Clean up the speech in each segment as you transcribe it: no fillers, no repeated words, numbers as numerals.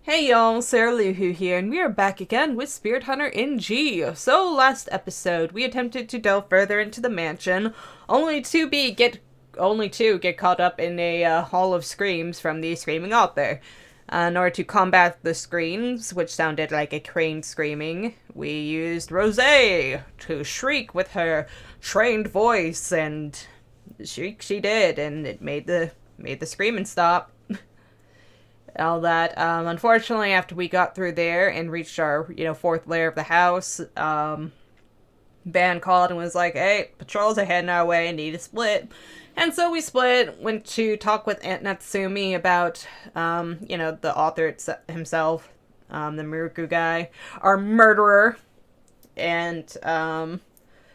Hey y'all, Sarah Luhu here, and we are back again with Spirit Hunter NG. So last episode, we attempted to delve further into the mansion, only to get caught up in a hall of screams from the screaming author. In order to combat the screams, which sounded like a crane screaming, we used Rose to shriek with her trained voice, and she did, and it made the screaming stop. All that. Unfortunately, after we got through there and reached our, fourth layer of the house, Ban called and was like, "Hey, patrols are heading our way and need a split." And so we split, went to talk with Aunt Natsumi about, the author himself, the Miruku guy, our murderer. And,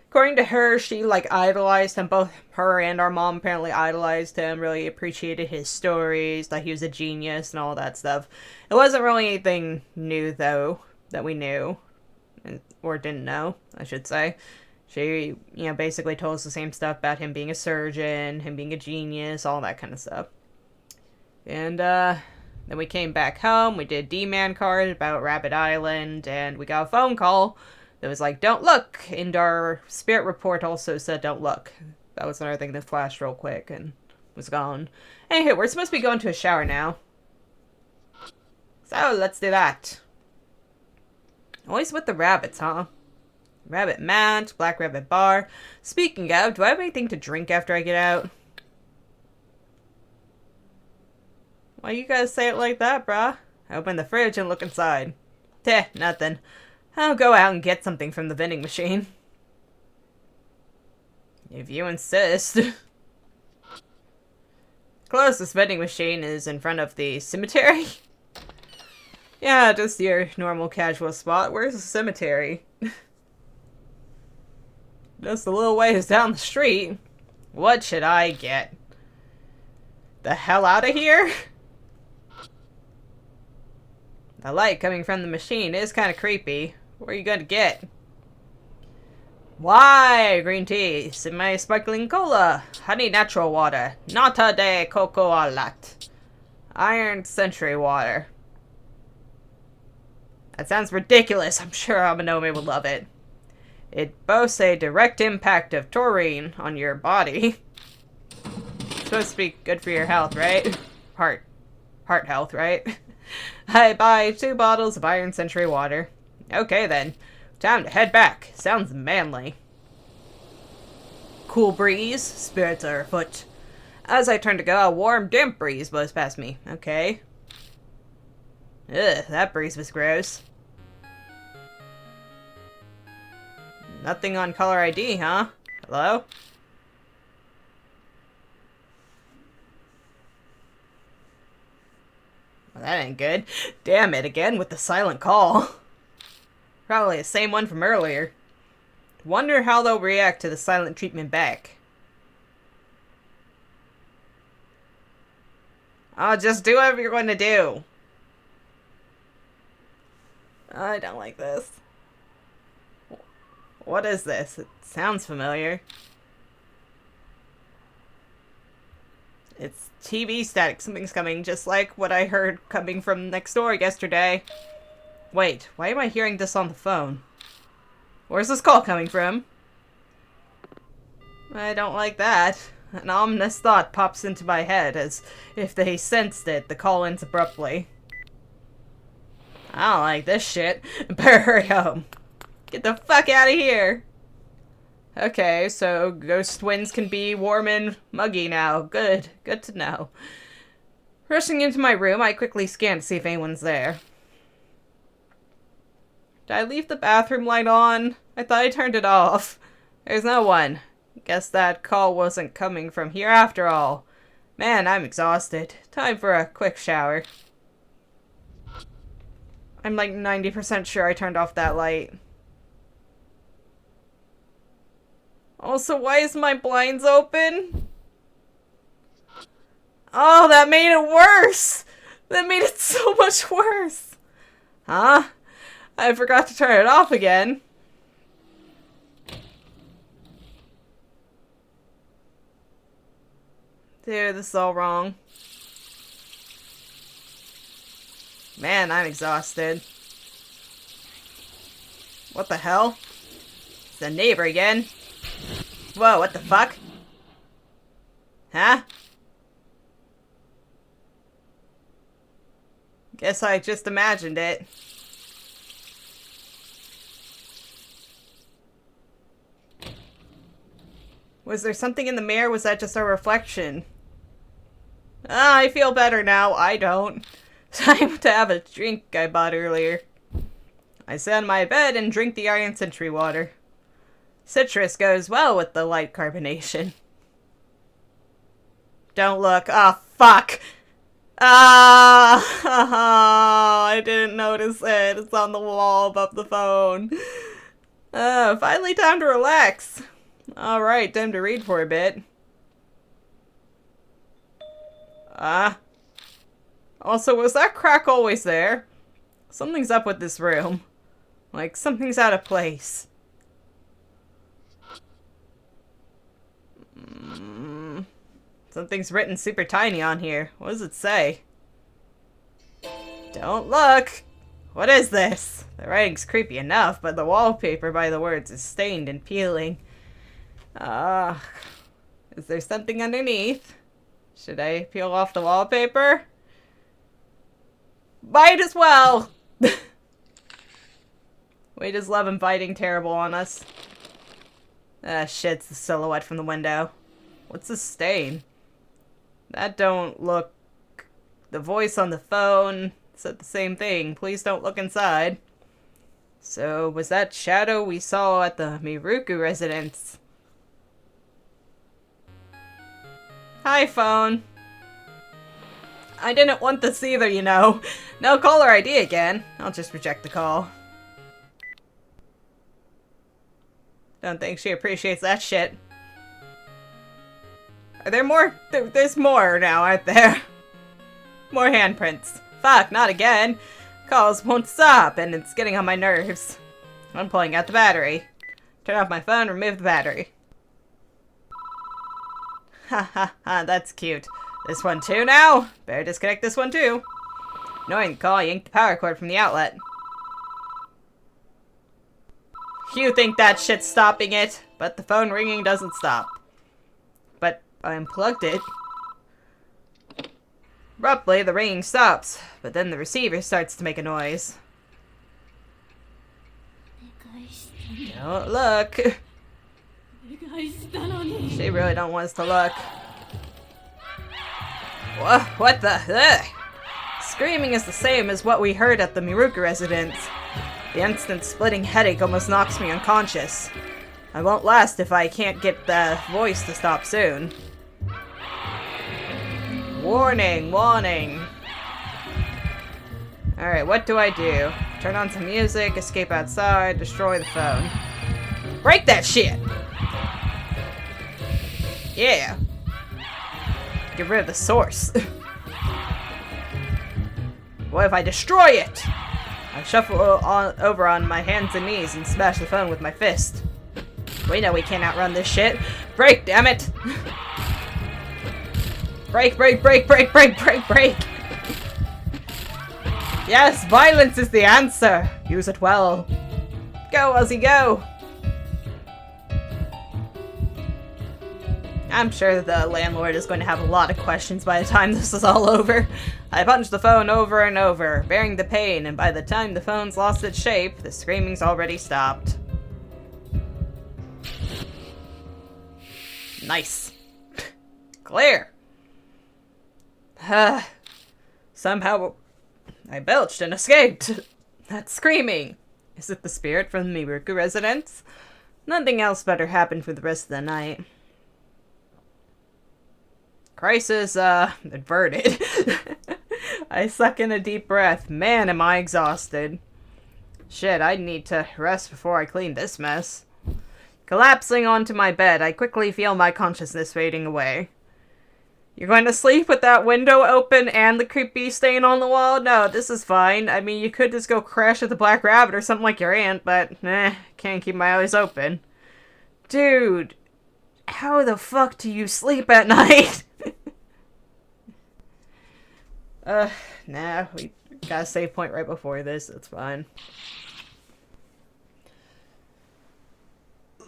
according to her, she idolized him. Both her and our mom apparently idolized him, really appreciated his stories, thought he was a genius and all that stuff. It wasn't really anything new, though, that we knew. Or didn't know, I should say. She, basically told us the same stuff about him being a surgeon, him being a genius, all that kind of stuff. And, then we came back home, we did D-Man card about Rabbit Island, and we got a phone call that was like, "Don't look," and our spirit report also said, "Don't look." That was another thing that flashed real quick and was gone. Anywho, we're supposed to be going to a shower now. So, let's do that. Always with the rabbits, huh? Rabbit mat, black rabbit bar. Speaking of, do I have anything to drink after I get out? Why you guys say it like that, brah? I open the fridge and look inside. Teh, nothing. I'll go out and get something from the vending machine. If you insist. Closest vending machine is in front of the cemetery. Yeah, just your normal casual spot. Where's the cemetery? Just a little ways down the street. What should I get? The hell out of here? The light coming from the machine is kind of creepy. What are you going to get? Why? Green tea, semi-sparkling cola, honey natural water, nata de cocoa latte, iron century water. That sounds ridiculous. I'm sure Amanomi would love it. It boasts a direct impact of taurine on your body. It's supposed to be good for your health, right? Heart health, right? I buy 2 bottles of iron century water. Okay then. Time to head back. Sounds manly. Cool breeze. Spirits are afoot. As I turn to go, a warm, damp breeze blows past me. Okay. Ugh, that breeze was gross. Nothing on caller ID, huh? Hello? Well, that ain't good. Damn it, again with the silent call. Probably the same one from earlier. Wonder how they'll react to the silent treatment back. Oh, just do whatever you're going to do. I don't like this. What is this? It sounds familiar. It's TV static. Something's coming, just like what I heard coming from next door yesterday. Wait, why am I hearing this on the phone? Where's this call coming from? I don't like that. An ominous thought pops into my head, as if they sensed it. The call ends abruptly. I don't like this shit. Better hurry home. Get the fuck out of here. Okay, so ghost twins can be warm and muggy now. Good to know. Rushing into my room, I quickly scan to see if anyone's there. Did I leave the bathroom light on? I thought I turned it off. There's no one. Guess that call wasn't coming from here after all. Man, I'm exhausted. Time for a quick shower. I'm like 90% sure I turned off that light. Also, why is my blinds open? Oh, that made it worse! That made it so much worse! Huh? I forgot to turn it off again. Dude, this is all wrong. Man, I'm exhausted. What the hell? It's the neighbor again. Whoa, what the fuck? Huh? Guess I just imagined it. Was there something in the mirror? Was that just a reflection? Ah, I feel better now. I don't. Time to have a drink I bought earlier. I sit on my bed and drink the Iron Century water. Citrus goes well with the light carbonation. Don't look. Oh, fuck! Ah! Oh, I didn't notice it. It's on the wall above the phone. Finally time to relax. Alright, time to read for a bit. Also, was that crack always there? Something's up with this room. Like, something's out of place. Something's written super tiny on here. What does it say? Don't look! What is this? The writing's creepy enough, but the wallpaper by the words is stained and peeling. Is there something underneath? Should I peel off the wallpaper? Might as well! We just love inviting terrible on us. Ah, shit, it's the silhouette from the window. What's this stain? That don't look... The voice on the phone said the same thing. Please don't look inside. So, was that shadow we saw at the Miruku residence? Hi, phone. I didn't want this either, you know. No caller ID again. I'll just reject the call. Don't think she appreciates that shit. Are there more? There's more now, aren't there? More handprints. Fuck, not again. Calls won't stop, and it's getting on my nerves. I'm pulling out the battery. Turn off my phone, remove the battery. Ha ha ha, that's cute. This one too now? Better disconnect this one too. Ignoring the call, yanked the power cord from the outlet. You think that shit's stopping it, but the phone ringing doesn't stop. But I unplugged it. Abruptly, the ringing stops, but then the receiver starts to make a noise. Don't look. She really don't want us to look. What the? Ugh. Screaming is the same as what we heard at the Miruku residence. The instant splitting headache almost knocks me unconscious. I won't last if I can't get the voice to stop soon. Warning, warning. Alright, what do I do? Turn on some music, escape outside, destroy the phone. Break that shit! Yeah. Get rid of the source. What if I destroy it? I shuffle over on my hands and knees and smash the phone with my fist. We know we can't outrun this shit. Break, damn it! Break, break, break, break, break, break, break! Yes, violence is the answer! Use it well. Go, Ozzy, go! I'm sure the landlord is going to have a lot of questions by the time this is all over. I punched the phone over and over, bearing the pain, and by the time the phone's lost its shape, the screaming's already stopped. Nice. Clear. Somehow I belched and escaped. That screaming. Is it the spirit from the Miruku residence? Nothing else better happened for the rest of the night. Crisis, averted. I suck in a deep breath. Man, am I exhausted. Shit, I need to rest before I clean this mess. Collapsing onto my bed, I quickly feel my consciousness fading away. You're going to sleep with that window open and the creepy stain on the wall? No, this is fine. I mean, you could just go crash at the Black Rabbit or something like your aunt, but can't keep my eyes open. Dude, how the fuck do you sleep at night? Nah, we Got a save point right before this. It's fine.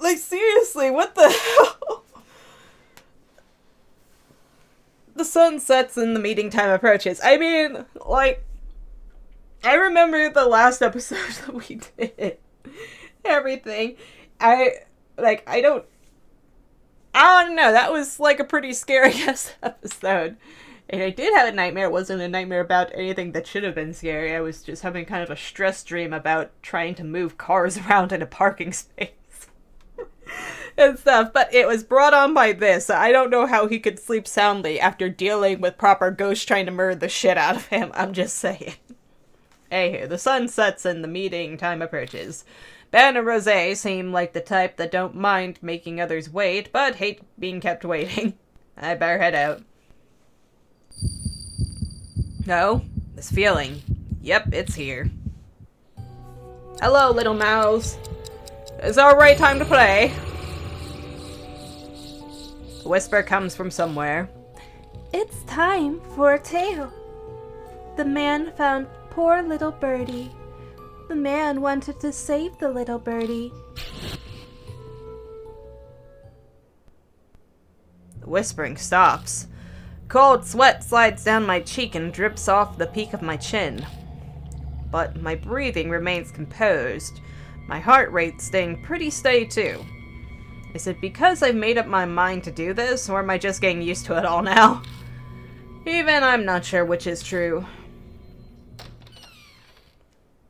Like, seriously, what the hell? The sun sets and the meeting time approaches. I mean, like, I remember the last episode that we did. Everything. I don't know. That was, like, a pretty scary-ass episode. And I did have a nightmare. It wasn't a nightmare about anything that should have been scary. I was just having kind of a stress dream about trying to move cars around in a parking space. And stuff, but it was brought on by this. I don't know how he could sleep soundly after dealing with proper ghosts trying to murder the shit out of him. I'm just saying. Anywho, the sun sets and the meeting time approaches. Ben and Rosé seem like the type that don't mind making others wait, but hate being kept waiting. I better head out. No, this feeling. Yep, it's here. Hello, little mouse. Is our right time to play? A whisper comes from somewhere. It's time for a tale. The man found poor little birdie. The man wanted to save the little birdie. The whispering stops. Cold sweat slides down my cheek and drips off the peak of my chin. But my breathing remains composed. My heart rate staying pretty steady too. Is it because I've made up my mind to do this, or am I just getting used to it all now? Even I'm not sure which is true.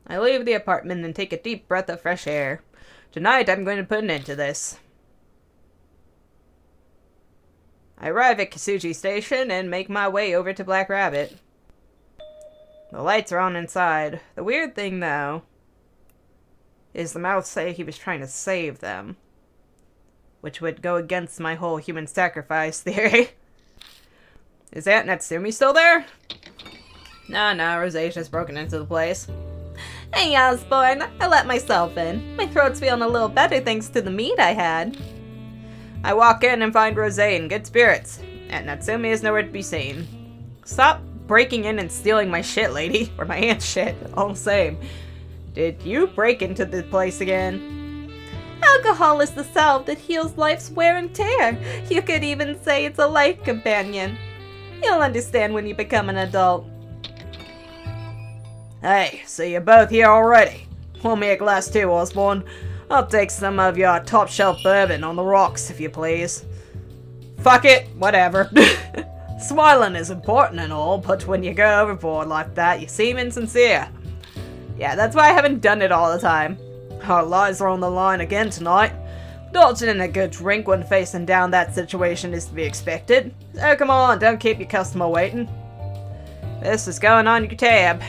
I leave the apartment and take a deep breath of fresh air. Tonight I'm going to put an end to this. I arrive at Kasuji Station and make my way over to Black Rabbit. The lights are on inside. The weird thing, though, is the mouse say he was trying to save them. Which would go against my whole human sacrifice theory. Is Aunt Natsumi still there? No, Rosé's just broken into the place. Hey, Osbourne, I let myself in. My throat's feeling a little better thanks to the meat I had. I walk in and find Rosé in good spirits. Aunt Natsumi is nowhere to be seen. Stop breaking in and stealing my shit, lady. Or my aunt's shit. All the same. Did you break into the place again? Alcohol is the salve that heals life's wear and tear. You could even say it's a life companion. You'll understand when you become an adult. Hey, so you're both here already. Pour me a glass too, Osbourne. I'll take some of your top-shelf bourbon on the rocks, if you please. Fuck it, whatever. Smiling is important and all, but when you go overboard like that, you seem insincere. Yeah, that's why I haven't done it all the time. Our lives are on the line again tonight. Dodging in a good drink when facing down that situation is to be expected. So come on, don't keep your customer waiting. This is going on your tab.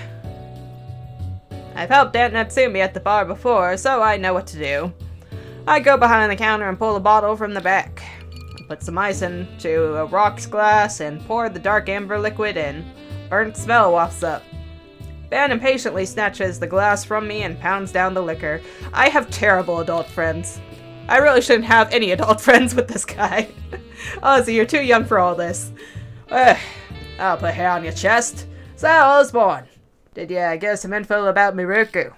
I've helped Aunt Natsumi at the bar before, so I know what to do. I go behind the counter and pull a bottle from the back. Put some ice into a rocks glass and pour the dark amber liquid in. Burnt smell wafts up. Ben impatiently snatches the glass from me and pounds down the liquor. I have terrible adult friends. I really shouldn't have any adult friends with this guy. Ozzy, you're too young for all this. I'll put hair on your chest. So, Osbourne, did you get some info about Miruku?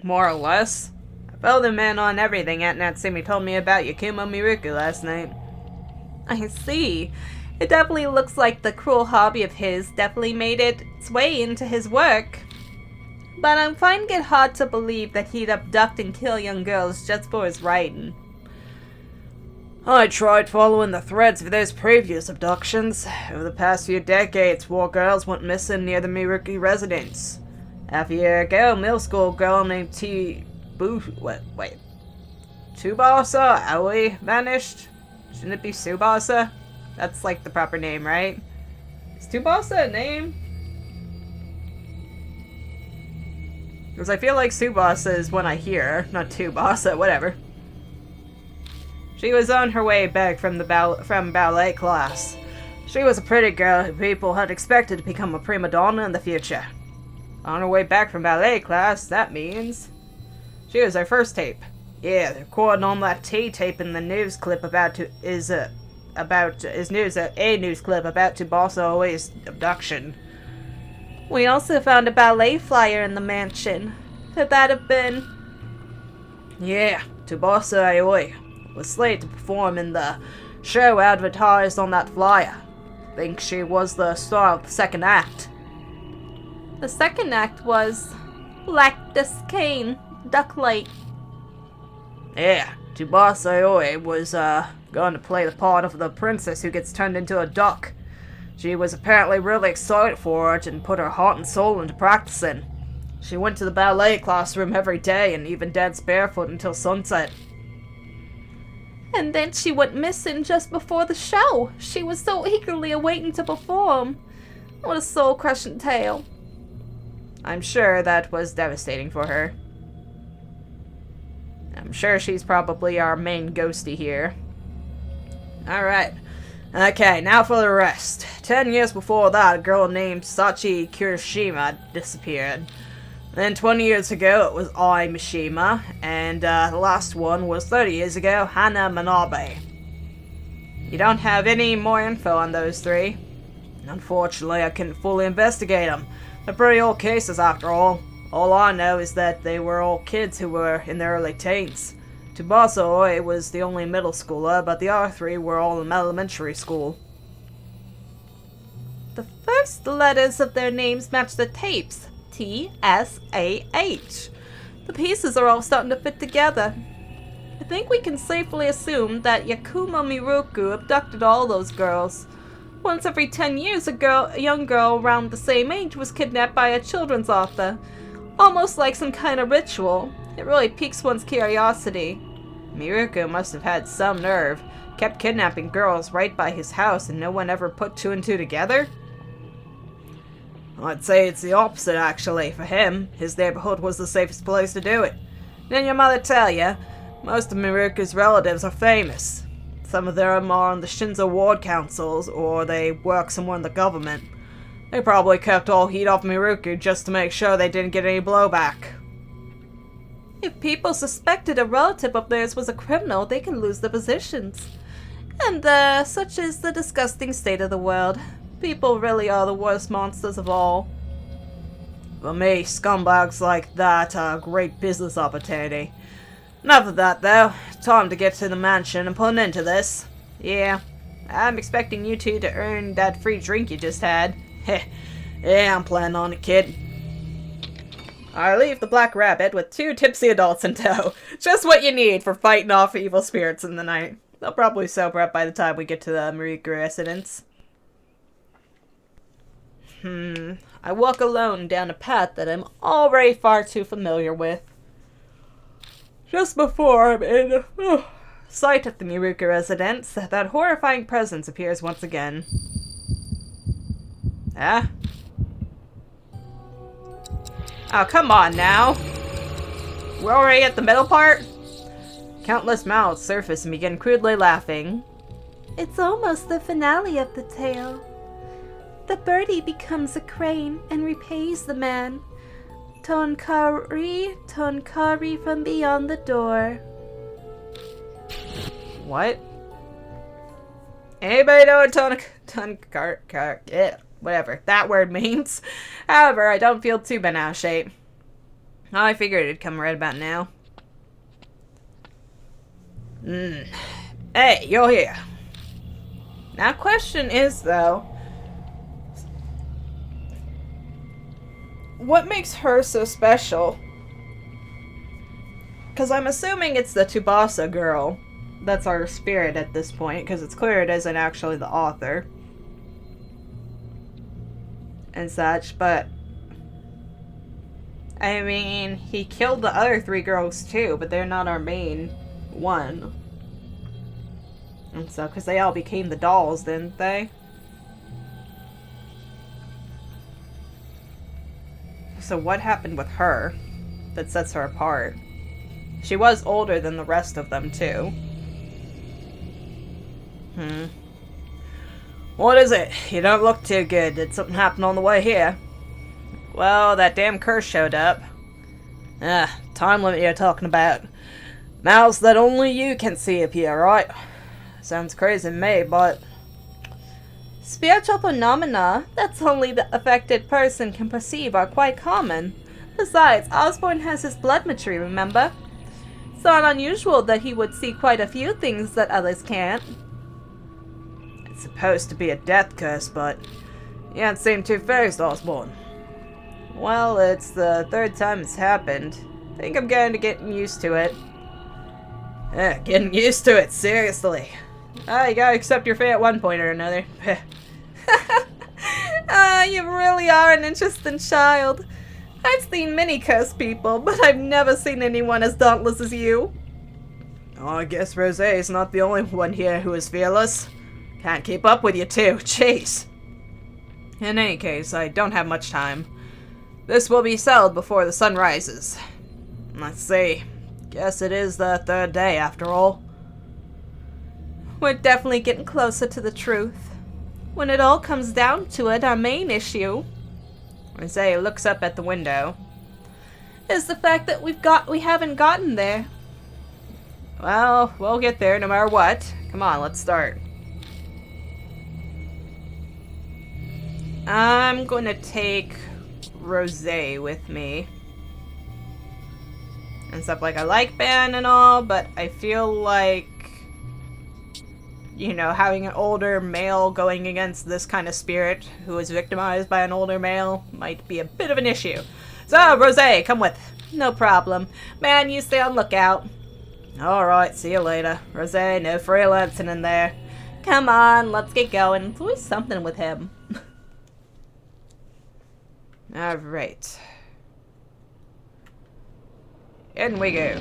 More or less. I filled him in on everything Aunt Natsumi told me about Yakumo Miruku last night. I see. It definitely looks like the cruel hobby of his definitely made its way into his work. But I'm finding it hard to believe that he'd abduct and kill young girls just for his writing. I tried following the threads of those previous abductions. Over the past few decades, 4 girls went missing near the Miruki residence. Half a year ago, a middle school girl named Tsubasa Aoi vanished. Shouldn't it be Tsubasa? That's like the proper name, right? Is Tsubasa a name? Because I feel like Tsubasa is one I hear, not Tsubasa, whatever. She was on her way back from ballet class. She was a pretty girl who people had expected to become a prima donna in the future. On her way back from ballet class, that means she was our first tape. Yeah, the recording on that tape in the news clip is a news clip about Tsubasa Aoi's abduction. We also found a ballet flyer in the mansion. Could that have been... Yeah, Tsubasa Aoi was slated to perform in the show advertised on that flyer. Think she was the star of the second act. The second act was Black Cane, Ducklight. Yeah, Tsubasa Aoi was going to play the part of the princess who gets turned into a duck. She was apparently really excited for it and put her heart and soul into practicing. She went to the ballet classroom every day and even danced barefoot until sunset. And then she went missing just before the show. She was so eagerly awaiting to perform. What a soul-crushing tale. I'm sure that was devastating for her. I'm sure she's probably our main ghostie here. Alright. Okay, now for the rest. 10 years before that, a girl named Sachi Kirishima disappeared. Then 20 years ago, it was Ai Mishima, and the last one was 30 years ago, Hana Manabe. You don't have any more info on those three? Unfortunately, I couldn't fully investigate them. They're pretty old cases after all. All I know is that they were all kids who were in their early teens. Tsubasa Oi was the only middle schooler, but the other three were all in elementary school. The first letters of their names match the tapes. T-S-A-H. The pieces are all starting to fit together. I think we can safely assume that Yakumo Miruku abducted all those girls. Once every 10 years, a young girl around the same age was kidnapped by a children's author. Almost like some kind of ritual. It really piques one's curiosity. Miruku must have had some nerve. Kept kidnapping girls right by his house and no one ever put two and two together? I'd say it's the opposite, actually. For him, his neighborhood was the safest place to do it. Didn't your mother tell you? Most of Miruku's relatives are famous. Some of them are on the Shinzo ward councils, or they work somewhere in the government. They probably kept all heat off Miruku just to make sure they didn't get any blowback. If people suspected a relative of theirs was a criminal, they can lose their positions. And such is the disgusting state of the world. People really are the worst monsters of all. For me, scumbags like that are a great business opportunity. Enough of that, though. Time to get to the mansion and put an end to this. Yeah, I'm expecting you two to earn that free drink you just had. Heh, yeah, I'm planning on it, kid. I leave the Black Rabbit with 2 tipsy adults in tow. Just what you need for fighting off evil spirits in the night. They'll probably sober up by the time we get to the Miruku residence. I walk alone down a path that I'm already far too familiar with. Just before I'm in sight of the Miruku residence, that horrifying presence appears once again. Ah? Oh, come on now. We're already at the middle part? Countless mouths surface and begin crudely laughing. It's almost the finale of the tale. The birdie becomes a crane and repays the man. Tonkari, Tonkari from beyond the door. What? Anybody know what yeah, whatever that word means? However, I don't feel too bent out of shape. I figured it'd come right about now. Hey, you're here. Now, question is, though, what makes her so special? Because I'm assuming it's the Tsubasa girl that's our spirit at this point, because it's clear it isn't actually the author and such, but I mean, he killed the other 3 girls too, but they're not our main one. And so, because they all became the dolls, didn't they? So what happened with her that sets her apart? She was older than the rest of them, too. What is it? You don't look too good. Did something happen on the way here? Well, that damn curse showed up. Time limit you're talking about. Mouths that only you can see appear, right? Sounds crazy to me, but Spiritual phenomena that only the affected person can perceive are quite common. Besides, Osborne has his blood mastery, remember? It's not unusual that he would see quite a few things that others can't. It's supposed to be a death curse, but you don't seem too phased, Osborne. Well, it's the third time it's happened. Think I'm getting used to it. Getting used to it, seriously. You gotta accept your fate at one point or another. You really are an interesting child. I've seen many cursed people, but I've never seen anyone as dauntless as you. Oh, I guess Rosé's not the only one here who is fearless. Can't keep up with you two, jeez. In any case, I don't have much time. This will be settled before the sun rises. Let's see. Guess it is the third day, after all. We're definitely getting closer to the truth. When it all comes down to it, our main issue, Rosé looks up at the window, is the fact that we haven't gotten there. Well, we'll get there no matter what. Come on, let's start. I'm going to take Rosé with me. And stuff like I like Ben and all, but I feel like, you know, having an older male going against this kind of spirit who is victimized by an older male might be a bit of an issue. So, Rosé, come with. No problem. Man, you stay on lookout. Alright, see you later. Rosé, no freelancing in there. Come on, let's get going. It's always something with him. Alright. In we go.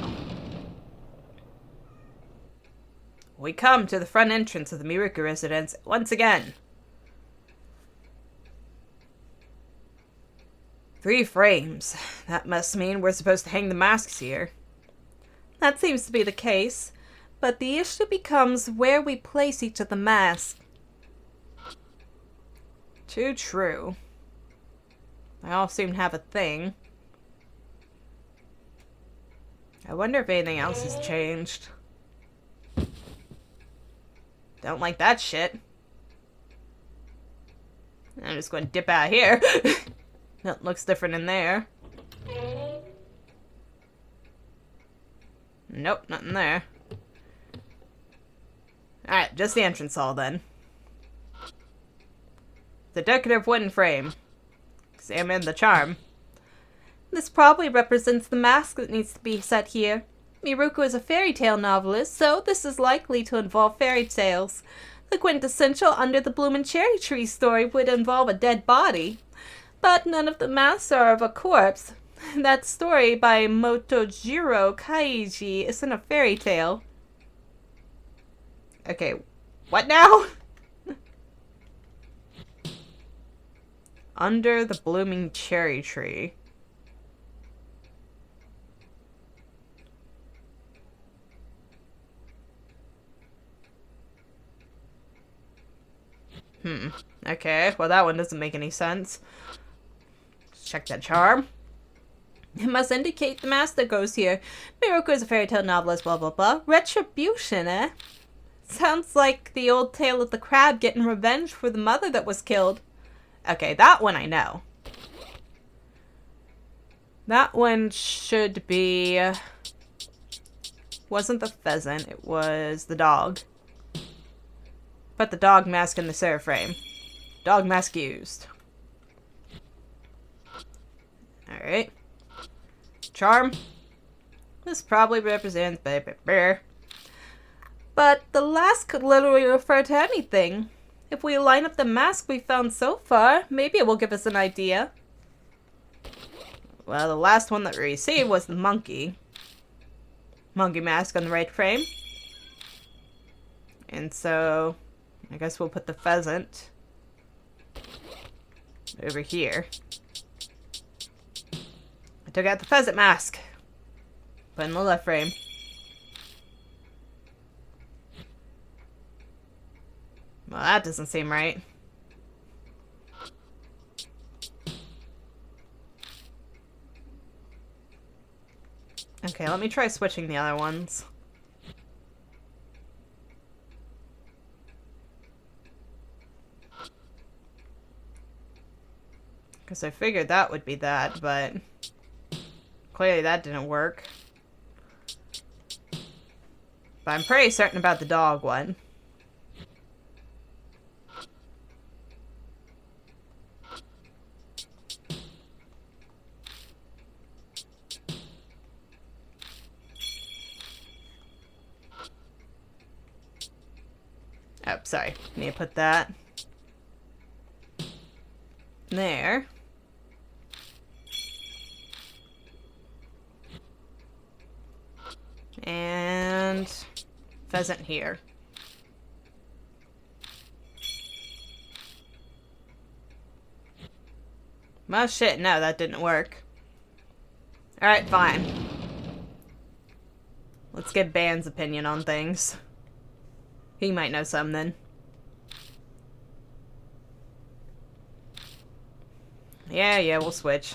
We come to the front entrance of the Miruka residence once again. 3 frames. That must mean we're supposed to hang the masks here. That seems to be the case, but the issue becomes where we place each of the masks. Too true. They all seem to have a thing. I wonder if anything else has changed. Don't like that shit. I'm just going to dip out here. That looks different in there. Nope, nothing there. Alright, just the entrance hall then. The decorative wooden frame. Examine the charm. This probably represents the mask that needs to be set here. Miruko is a fairy tale novelist, so this is likely to involve fairy tales. The quintessential Under the Bloomin' Cherry Tree story would involve a dead body. But none of the masks are of a corpse. That story by Motojiro Kaiji isn't a fairy tale. Okay, what now? Under the blooming cherry tree. Okay, well that one doesn't make any sense. Let's check that charm. It must indicate the mask that goes here. Miruko is a fairy tale novelist, blah blah blah. Retribution, eh? Sounds like the old tale of the crab getting revenge for the mother that was killed. Okay, that one I know. That one should be... wasn't the pheasant, it was the dog. Put the dog mask in the Sarah frame. Dog mask used. Alright. Charm. This probably represents bear. But the last could literally refer to anything. If we line up the mask we found so far, maybe it will give us an idea. Well, the last one that we received was the monkey. Monkey mask on the right frame. And so, I guess we'll put the pheasant over here. I took out the pheasant mask. Put in the left frame. Well, that doesn't seem right. Okay, let me try switching the other ones. Because I figured that would be that, but clearly that didn't work. But I'm pretty certain about the dog one. Oh, sorry. Need to put that there. And pheasant here. Well, shit, no, that didn't work. Alright, fine. Let's get Ban's opinion on things. He might know something. Yeah, we'll switch.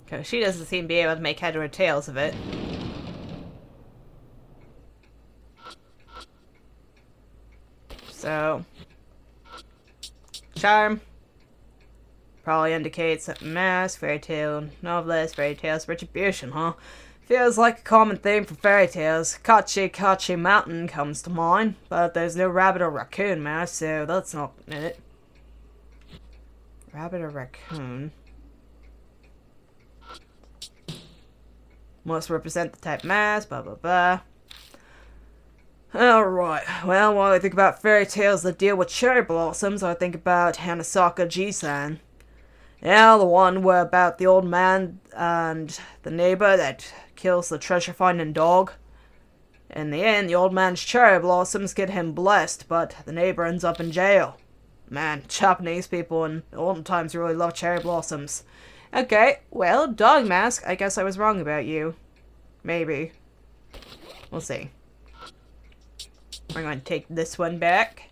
Because she doesn't seem to be able to make head or tails of it. So, charm probably indicates mass, fairy tale, novelist, fairy tales, retribution, huh? Feels like a common theme for fairy tales. Kachi Mountain comes to mind, but there's no rabbit or raccoon mass, so that's not it. Rabbit or raccoon? Must represent the type mass, blah blah blah. Alright, well, when I think about fairy tales that deal with cherry blossoms, I think about Hanasaka Jisan. Yeah, the one where about the old man and the neighbor that kills the treasure-finding dog. In the end, the old man's cherry blossoms get him blessed, but the neighbor ends up in jail. Man, Japanese people in olden times really love cherry blossoms. Okay, well, dog mask, I guess I was wrong about you. Maybe. We'll see. We're going to take this one back.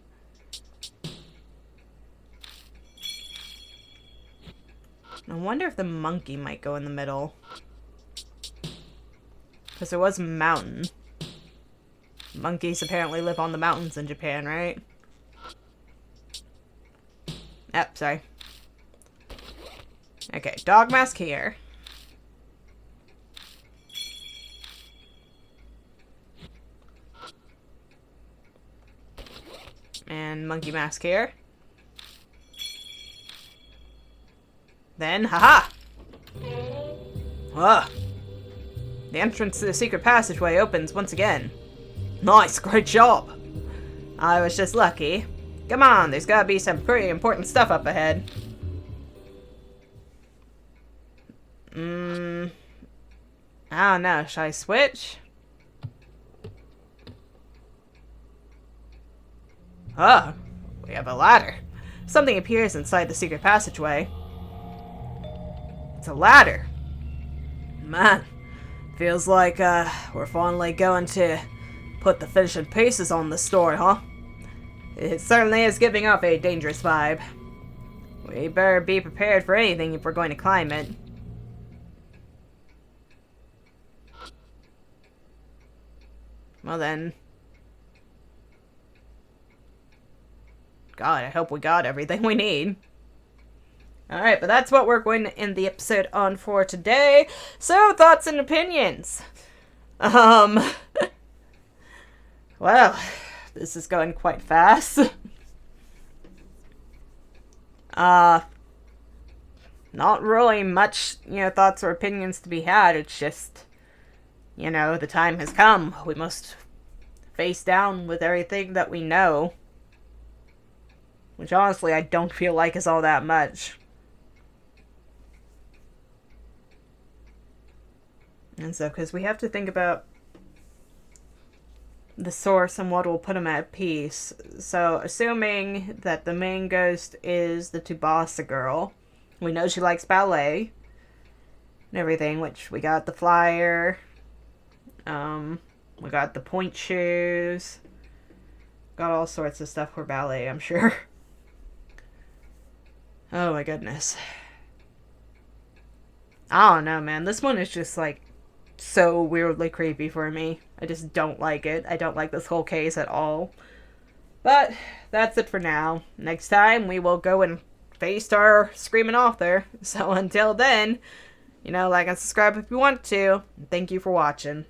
I wonder if the monkey might go in the middle. Because there was a mountain. Monkeys apparently live on the mountains in Japan, right? Oh, sorry. Okay, dog mask here. And monkey mask here. Then, haha! Ah! The entrance to the secret passageway opens once again. Nice, great job! I was just lucky. Come on, there's gotta be some pretty important stuff up ahead. I don't know, should I switch? Oh, we have a ladder. Something appears inside the secret passageway. It's a ladder. Man, feels like we're finally going to put the finishing pieces on the story, huh? It certainly is giving off a dangerous vibe. We better be prepared for anything if we're going to climb it. Well then. God, I hope we got everything we need. Alright, but that's what we're going to end the episode on for today. So, thoughts and opinions. Well, this is going quite fast. Not really much, thoughts or opinions to be had. It's just, the time has come. We must face down with everything that we know. Which honestly, I don't feel like is all that much. And so, because we have to think about the source and what will put them at peace. So, assuming that the main ghost is the Tsubasa girl, we know she likes ballet and everything, which we got the flyer, we got the point shoes, got all sorts of stuff for ballet, I'm sure. Oh my goodness. I don't know, man. This one is just like so weirdly creepy for me. I just don't like it. I don't like this whole case at all. But that's it for now. Next time we will go and face our screaming author. So until then, like and subscribe if you want to. Thank you for watching.